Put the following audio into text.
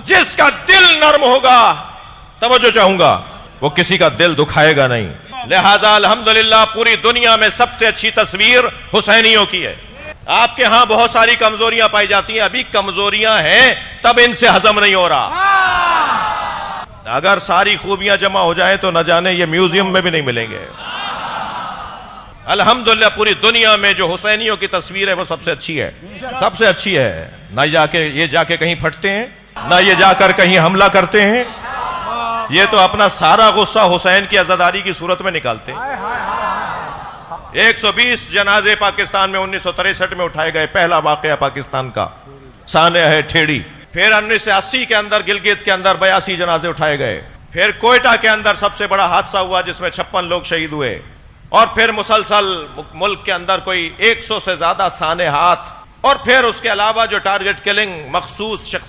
جس کا دل نرم ہوگا، توجہ چاہوں گا، وہ کسی کا دل دکھائے گا نہیں۔ لہذا الحمدللہ پوری دنیا میں سب سے اچھی تصویر حسینیوں کی ہے۔ آپ کے ہاں بہت ساری کمزوریاں پائی جاتی ہیں، ابھی کمزوریاں ہیں، تب ان سے ہضم نہیں ہو رہا۔ اگر ساری خوبیاں جمع ہو جائیں تو نہ جانے یہ میوزیم میں بھی نہیں ملیں گے۔ الحمدللہ پوری دنیا میں جو حسینیوں کی تصویر ہے وہ سب سے اچھی ہے، سب سے اچھی ہے۔ نہ یہ جا کے کہیں پھٹتے ہیں، نہ یہ جا کر کہیں حملہ کرتے ہیں، یہ تو اپنا سارا غصہ حسین کی عزاداری کی صورت میں نکالتے ہیں۔ 120 جنازے پاکستان میں 1963 میں اٹھائے گئے، پہلا واقعہ پاکستان کا سانحہ ہے ٹھیڑی۔ پھر 1980 کے اندر گلگت کے اندر 82 جنازے اٹھائے گئے۔ پھر کوئٹہ کے اندر سب سے بڑا حادثہ ہوا جس میں 56 لوگ شہید ہوئے، اور پھر مسلسل ملک کے اندر کوئی 100 سے زیادہ سانحات، اور پھر اس کے علاوہ جو ٹارگٹ کلنگ مخصوص شخصیت